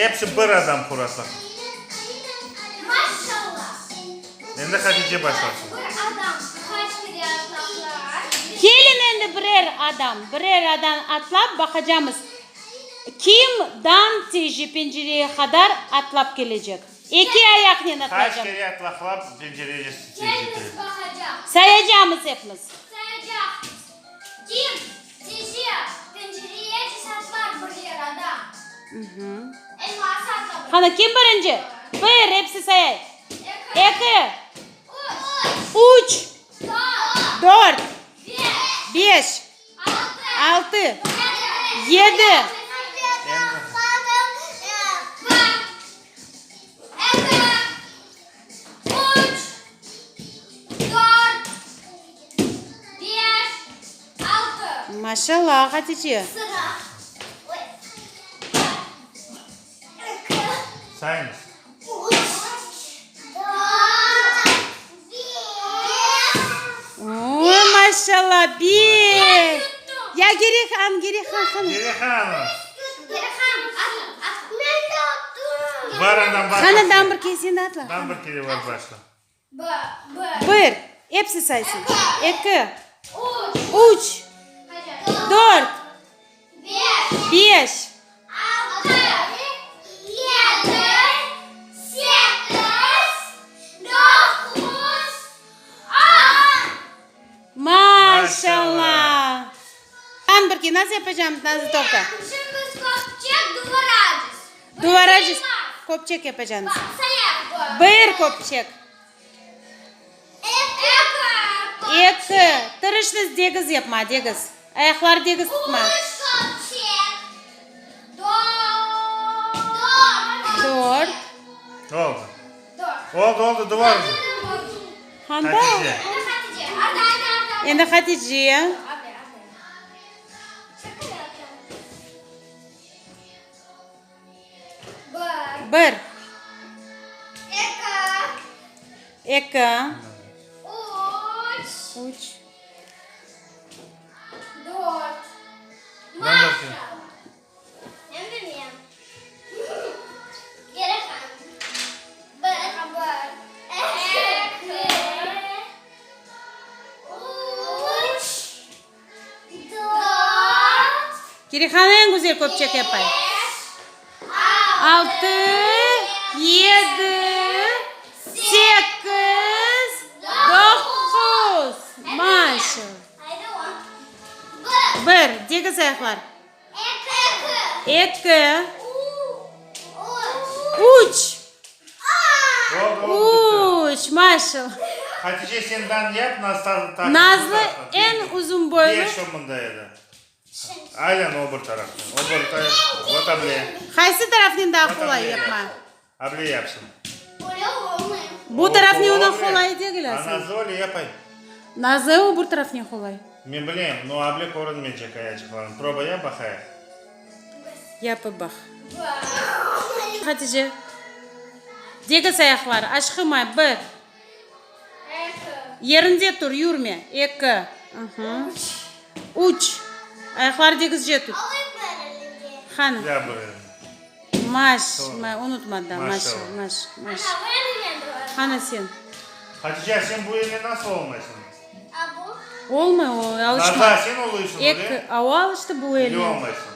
Hepsi bir adam kurası. Maşallah. Endi Hatice başlasın. Bir adam kaç milyarlar? Gelin endi birer adam atlap bakacağımız. Kim dan teci pencereye kadar atlap gelecek? İki ayakla Kaç atlayacağım. kere atlaklap pencereye Kendimiz bakacağız. Sayacağımız hepimiz. Sayacağız. Kim? Tişi. Pencereye çisatlar bir adam. Elmas atla. Hani kim birinci? Bir hepsi sayay. İki, Üç. üç, Dört. dört, Bir. beş, Altı. altı, yedi. Maşallah Hatice. Sayınız. Oo, maşallah bir. Ya geri kan. Geri hanım. Bir Var. adam başlasın. Kanadan bir kesinde atla. Ben bir kere var başla. Bir. Hepsi saysın. İki, üç, dört, beş, maşallah. Ben bir kere nasıl yapacağım? Nasıl topla? Duvaracız. Kopçak yapacaksınız. Bir kopçak. İki. Tırışınız degiz yapma degiz. Ayakları degiz tutma. Dört. Oldu duvar. Handa. Hatice. Endi Hatice. Bir. İki. Üç. Ben bakayım. Gerikanı en güzel kopçak yapay. Altı. Yedi. Sekiz. Dokuz. Maşallah. Bir. Degiz ayaklar. İki. Üç. Oldu. Üç. Maşallah. Hatice senden yap Nazlı. Nazlı en uzun boylu. Diğer şomundaydı. Aynen o bir taraftan. O bir taraftan. O tabi. Qaysi tarafdan daha kolay yapma? Abli yapsın. Bu tarafdan ona kolay degilasan. Nazlı öyle yapay. Nazlı o bu tarafdan kolay. Men bileyim. No abli ko'rinmayacak ayachiqlarni. Proba yap bakay. Yapıp bak. Hatice. Degiz ayaklar. Aşkıma bir. Yerinde dur yürüme. İki. Üç. Ayakları degizce tut. Hanım. Ya buraya. Unutmadan. Maş. Hana sen. Hatice sen bu evde nasıl olmasın? Olmuyor o alışma. Nazlı sen oluyorsun İki. buraya. O alıştı bu Ne elin. olmasın?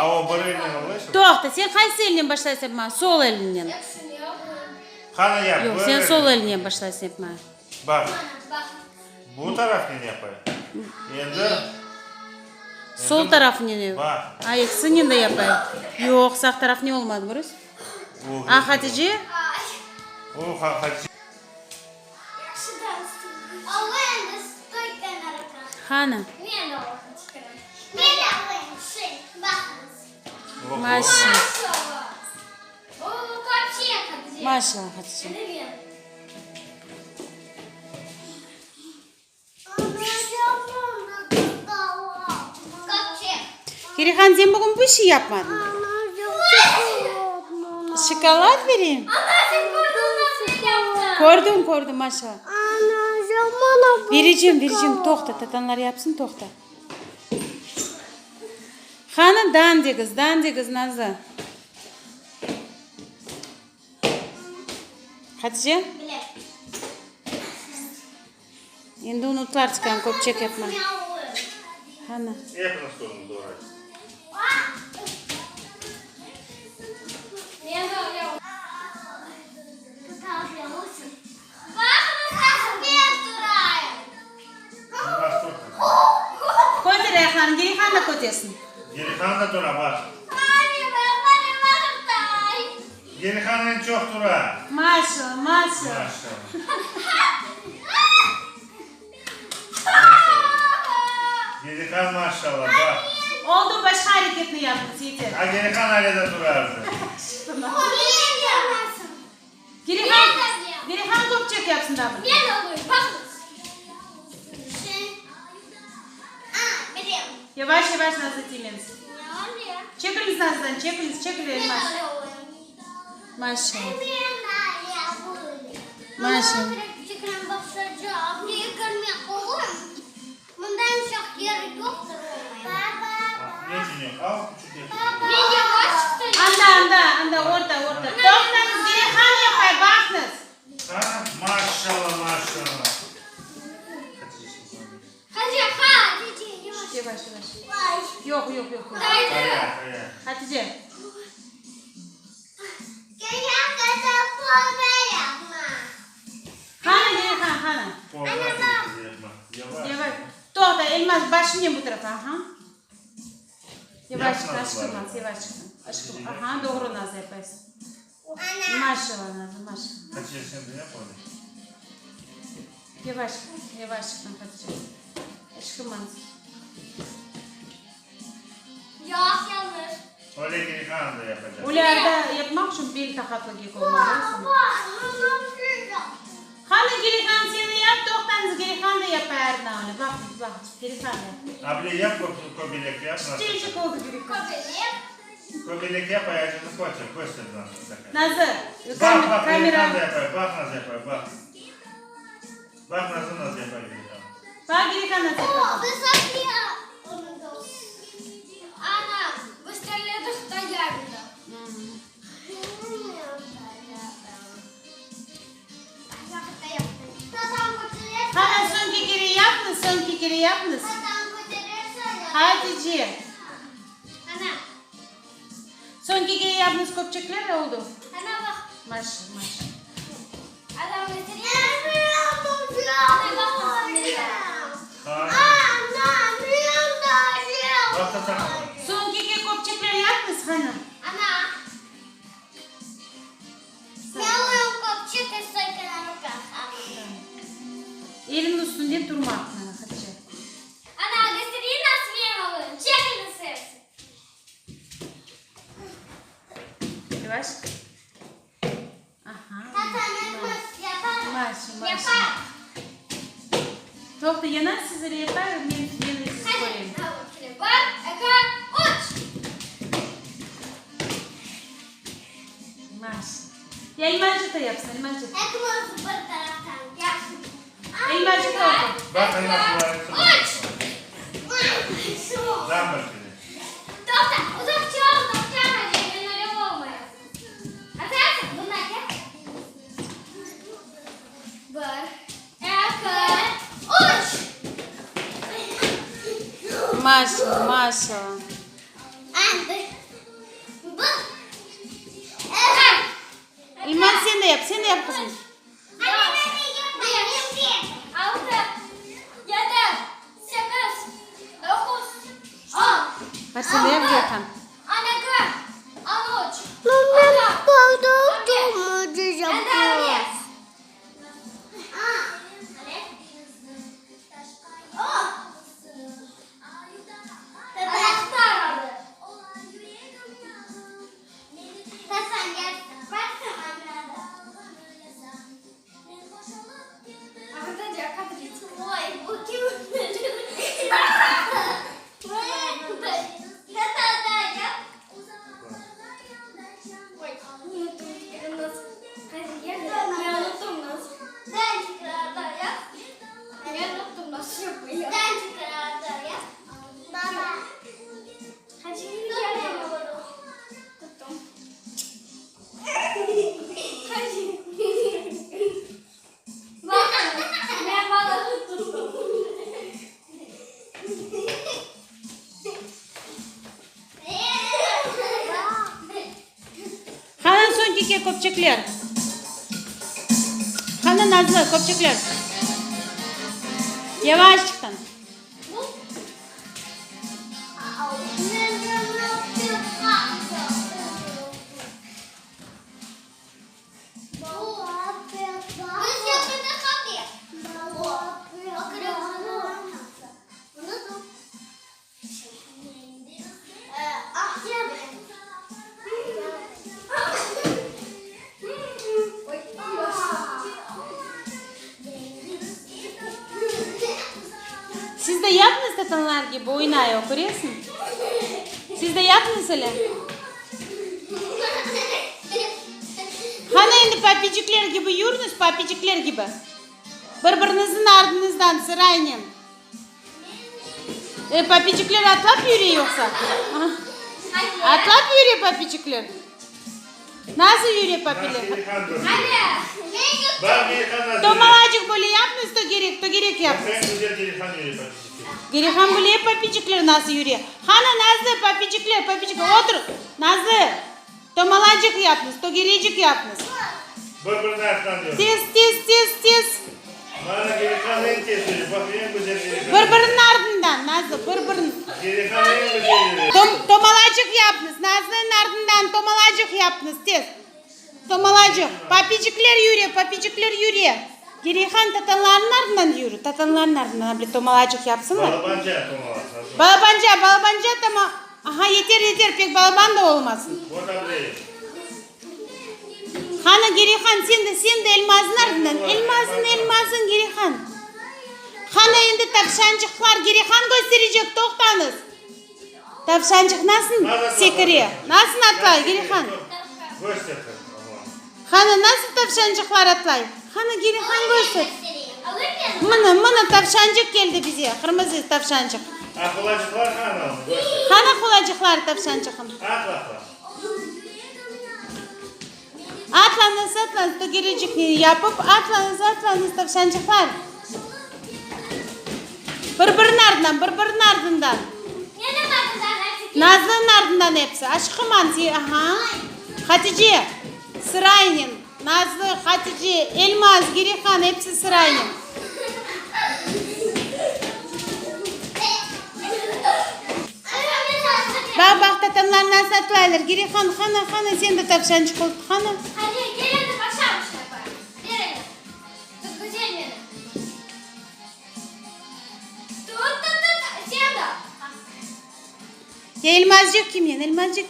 O bir evden oluyorsun. Toxta sen qaysi elinden başlaysan yapma? Sol elinden. Kana yap. Yok bu sen evden. sol elinden başlaysan yapma. Bak. Bu taraftan yapay. Endi. Sol tarafını ne? Bak. Ay ikisini de yapay. Yok sağ taraf ne olmadı burası? Ah Hatice. O Hatice. Hana. Oh, Maşallah. Maşallah Hatice. Gerihan sen bugün bu işi yapmadın. Şokolat vereyim. Gördüm maşallah. Vereceğim. Toxta. Tatanlar yapsın toxta. Hana dan de kız Nazlı. Hatice? Bilek. Endi unutlar chiqqan, ko'pchilik yapma. Qani. Yapın stolunu doğru. Ko'tir ayaqlarni, Gelihan da ko'tarsin. Gelihan da dura bak. Gelihan'ın çok dura. Maşallah, maşallah. Maşallah. Gelihan maşallah bak. Oldu, başka hareketini yaptınız, yeter. Ha Gelihan öyle de durardı. Gelihan ko'pchilik yapsın da bunu. Yavaş yavaş Nazlı etmemiz. Çekiliniz Nazlı'dan, çekilin. Maşallah. Maşallah. Ne için yok? Al küçük yapın. Anda, orta. To'xtangiz, Gelihan yapay, bakınız. Ha maşallah maşallah. Yavaş. Yok. Kaya. Hatice. Hana. Yavaş. To'xta, Elmas, başını yem bu tarafa. Aha. Yavaş, aşkım. Aha, doğru Nazlı yaparsın. Maşallah Nazlı, maşallah. Kaç yaşında yap onu? Yavaş Hatice. Aşkım Nazlı. Öyle Gelihan da yapacak. Ularda yapmak için bel takatlık olmalısın. Hani Gelihan seni yap, to'xtangiz, Gelihan da yapar onu. Bak, Gelihan da. Abla yap kobilek yap. Çiçek oldu Gelihan. Kobilek yap ayağını koysun. Nazlı, Bak kamera. Gelihan da yapar. Bak nasıl yapar bak. Bak nasıl yapar Gelihan. Bak Gelihan nasıl yapar. Hani son kekeri yapınız. Hatice. Son kekeri yapınız, köpçekler oldu. Maşallah. Bak da tak. Son kekeri köpçekler yapınız hanım. Elimin üstünde durma aklına Hatice. Yavaş. Aha. Maşallah. To'xta, yana sizlere yapar, men siz koyayım. Maşallah. Ya Elmancık da yapsın, Elmancık. Elmancık da oldu. Bak hani nasıl var. Zam bakıyor. Maşallah. İlman sen de yap kızım. Bak sen de yap Gökhan. Kike köpçekler. Hana Nazlı köpçekler. Yavaşlıktan. Siz de yapınız tatanlar gibi oynayı okuyorsun. Siz de yapınız öyle. Hani şimdi papicikler gibi yürünüz, papicikler gibi. Birbirinizin ardınızdan sırayla. Papicikler atlap yürüyor yoksa. Atlap yürüyor papicikler. Nasıl yürüyor papiler? Ben Gerikan Tomalacık böyle yapınız da gerek yapınız. Ben güzel Gerikan yürüyor. Gerikan böyle hep papicikler nasıl yürüyor? Hana Nazlı papicikler otur. Nazlı. Tomalacık yapınız, to gerecik yapınız. Birbirine atlanıyor. Tez. Bana Gerikan en tez yürüyor. Bak en güzel Gerikan. Birbirinin ardından Nazlı, birbirinin. Gerikan en güzel yürüyor. Tomalacık yapınız. Nazlı'nın ardından tomalacık yapınız tez. Tomalacık. Papicikler yürüyor. Gerikan tatanların ardından yürü. Tatanların ardından bir tomalacık yapsınlar. Balabanca Tomalak. Balabanca tamam. Aha yeter pek balaban da olmasın. Bu da değil. Hana Gerikan sen de elmazın ardından. Elmazın Gerikan. Hana şimdi tavşancıklar Gerikan gösterecek toktanız. Tavşancık nasıl sekiriyor? Nasıl atlay Gerikan? Göster. Hana nasıl tavşancıklar atlay? Hana Gerikan göster. Mına tavşancık geldi bize. Kırmızı tavşancık. Akılacık var Hana. Göster. Hana kulacıklar tavşancıkın. Atla. Atlanız da gelecek yapıp atlanız tavşancıklar. Birbirinin ardından. Nazlı'nın ardından hepsi. Aşkım anzi, aha. Hatice, sırayla. Nazlı, Hatice, Elmaz, Gerikan hepsi sırayla. Bak tatanlar nasıl atlaylar. Gerikan, Hana sen de tavşancık oldun. Hana. Hadi gelin de başlamışlar bak. Gelin. Tut beni. Tut. Sen de. Ya Elmazcık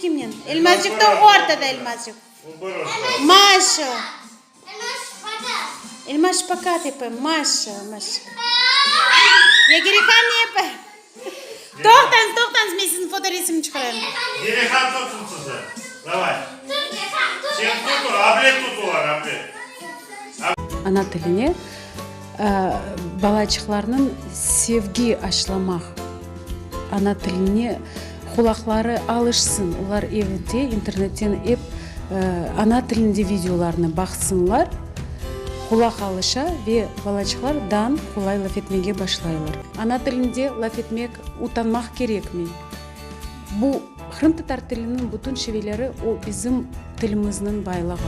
kimyen? Elmazcık da ortada Elmazcık. Maşa. Elmas pakat yapayım. Maşa. Ya Gerikan ne yapayım? Doktanız mesin fotoğrafını çıkarayım. Gerikan tutsun size. Davay. Sen tutun. Ablet tutular ablet. Ana tiline балачыкларның sevgi aşlamak, ana tiline kulakları alışsın. Ular evde, internetten hep ana tilinde videolarını baksınlar. Kulak alışa ve balачıклардан kolay laf etmeye başlayırlar. Ana tilinde laf etmek utanmak gerek mi? Bu Kırım tatar tilinin bütün şiveleri o bizim tilimizin baylığı.